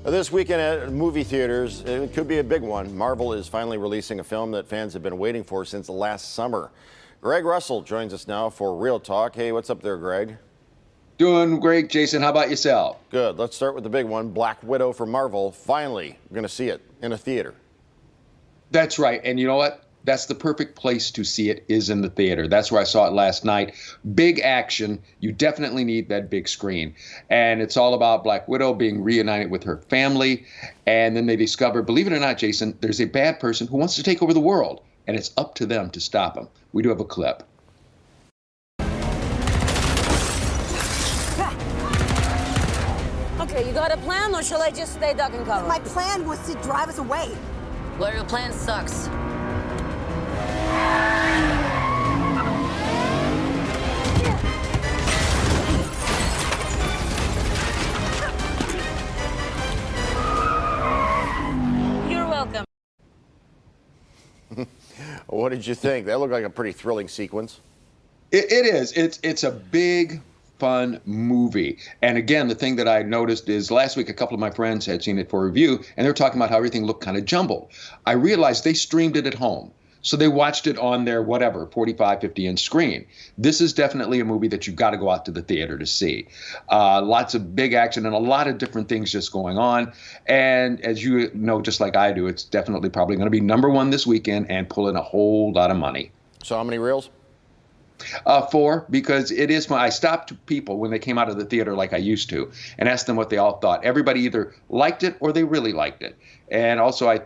This weekend at movie theaters, it could be a big one. Marvel is finally releasing a film that fans have been waiting for since last summer. Greg Russell joins us now for Real Talk. Hey, what's up there, Greg? Doing great, Jason. How about yourself? Good. Let's start with the big one. Black Widow for Marvel. Finally, we're going to see it in a theater. That's right. And you know what? That's the perfect place to see it, is in the theater. That's where I saw it last night. Big action. You definitely need that big screen. And it's all about Black Widow being reunited with her family. And then they discover, believe it or not, Jason, there's a bad person who wants to take over the world. And it's up to them to stop him. We do have a clip. Okay, you got a plan, or shall I just stay duck and cover? My plan was to drive us away. Well, your plan sucks. You're welcome. What did you think? That looked like a pretty thrilling sequence. It is. It's a big, fun movie. And again, the thing that I noticed is last week, a couple of my friends had seen it for review, and they were talking about how everything looked kind of jumbled. I realized they streamed it at home. So they watched it on their, 45, 50-inch screen. This is definitely a movie that you've got to go out to the theater to see. Lots of big action and a lot of different things just going on. And as you know, just like I do, it's definitely probably going to be #1 this weekend and pull in a whole lot of money. So how many reels? 4, because it is fun. I stopped people when they came out of the theater like I used to and asked them what they all thought. Everybody either liked it or they really liked it. And also,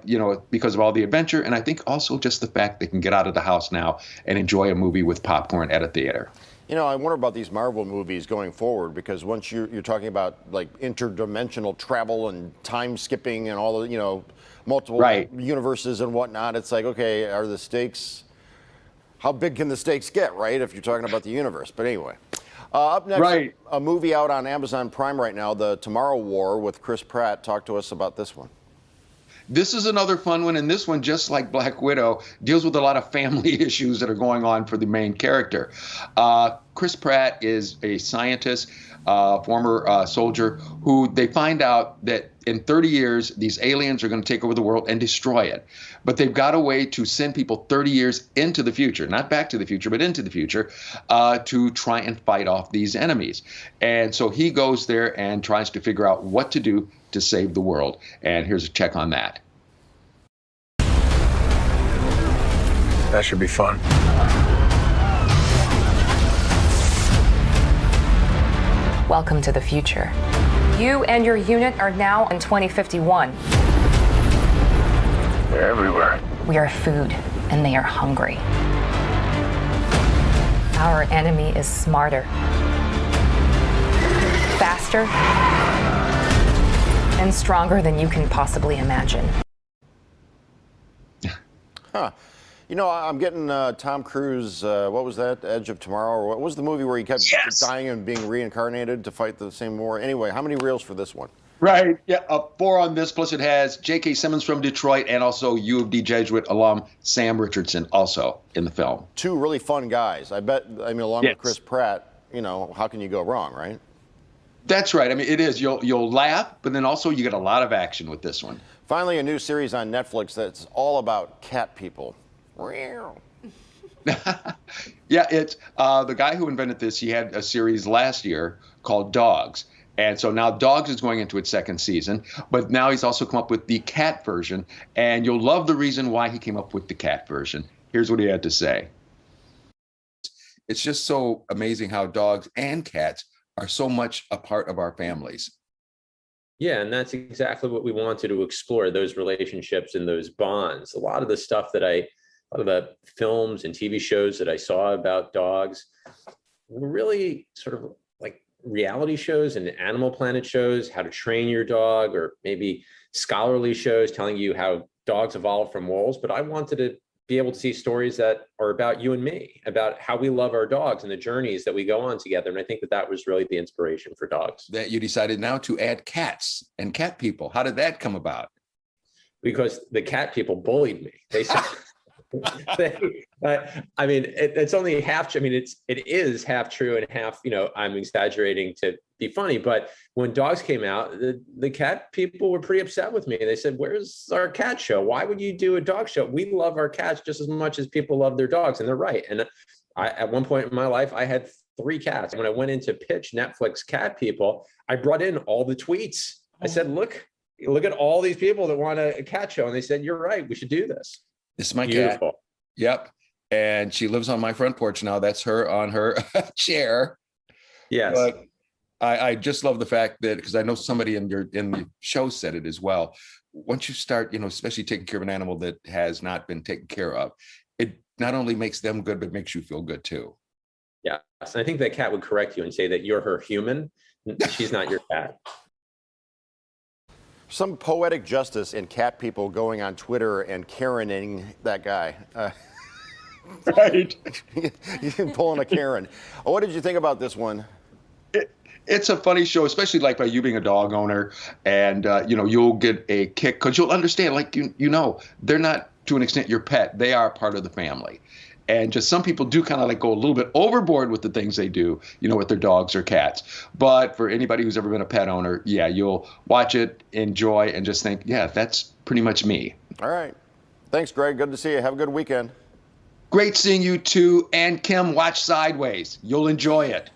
because of all the adventure, and I think also just the fact they can get out of the house now and enjoy a movie with popcorn at a theater. You know, I wonder about these Marvel movies going forward, because once you're talking about like interdimensional travel and time skipping and all the, multiple universes and whatnot, it's like, okay, are the stakes... How big can the stakes get, right, if you're talking about the universe? But anyway, up next, a movie out on Amazon Prime right now, The Tomorrow War with Chris Pratt. Talk to us about this one. This is another fun one, and this one, just like Black Widow, deals with a lot of family issues that are going on for the main character. Chris Pratt is a scientist, former soldier, who they find out that in 30 years, these aliens are going to take over the world and destroy it. But they've got a way to send people 30 years into the future, not back to the future, but into the future, to try and fight off these enemies. And so he goes there and tries to figure out what to do to save the world. And here's a check on that. That should be fun. Welcome to the future. You and your unit are now in 2051. They're everywhere. We are food, and they are hungry. Our enemy is smarter, faster, and stronger than you can possibly imagine. Huh. You know, I'm getting Tom Cruise, what was that, Edge of Tomorrow? Or what was the movie where he kept dying and being reincarnated to fight the same war? Anyway, how many reels for this one? Right. Yeah, 4 on this. Plus it has J.K. Simmons from Detroit and also U of D Jesuit alum Sam Richardson also in the film. 2 really fun guys. Along with Chris Pratt, how can you go wrong, right? That's right. I mean, it is. You'll laugh, but then also you get a lot of action with this one. Finally, a new series on Netflix that's all about cat people. Yeah, it's the guy who invented this. He had a series last year called Dogs. And so now Dogs is going into its 2nd season, but now he's also come up with the cat version. And you'll love the reason why he came up with the cat version. Here's what he had to say. It's just so amazing how dogs and cats are so much a part of our families. Yeah, and that's exactly what we wanted to explore, those relationships and those bonds. A lot of the stuff that a lot of the films and TV shows that I saw about dogs were really sort of like reality shows and Animal Planet shows, how to train your dog, or maybe scholarly shows telling you how dogs evolved from wolves. But I wanted to be able to see stories that are about you and me, about how we love our dogs and the journeys that we go on together. And I think that was really the inspiration for Dogs. That you decided now to add cats and cat people. How did that come about? Because the cat people bullied me. They said, I mean, it's only half. I mean, it is half true and half. I'm exaggerating to be funny. But when dogs came out, the cat people were pretty upset with me. They said, "Where's our cat show? Why would you do a dog show? We love our cats just as much as people love their dogs," and they're right. And at one point in my life, I had 3 cats. When I went in to pitch Netflix cat people, I brought in all the tweets. I said, look at all these people that want a cat show. And they said, you're right, we should do this. This is my Beautiful. cat. Yep. And she lives on my front porch now. That's her on her chair. Yes. But I just love the fact that, because I know somebody in the show said it as well. Once you start, especially taking care of an animal that has not been taken care of, it not only makes them good, but makes you feel good too. Yeah. I think that cat would correct you and say that you're her human. She's not your cat. Some poetic justice in cat people going on Twitter and Karening that guy. Right. You're pulling a Karen. What did you think about this one? It's a funny show, especially like by you being a dog owner, and you'll get a kick because you'll understand, like they're not, to an extent, your pet. They are part of the family. And just some people do kind of like go a little bit overboard with the things they do, with their dogs or cats. But for anybody who's ever been a pet owner, yeah, you'll watch it, enjoy, and just think, yeah, that's pretty much me. All right. Thanks, Greg. Good to see you. Have a good weekend. Great seeing you too. And Kim, watch Sideways. You'll enjoy it.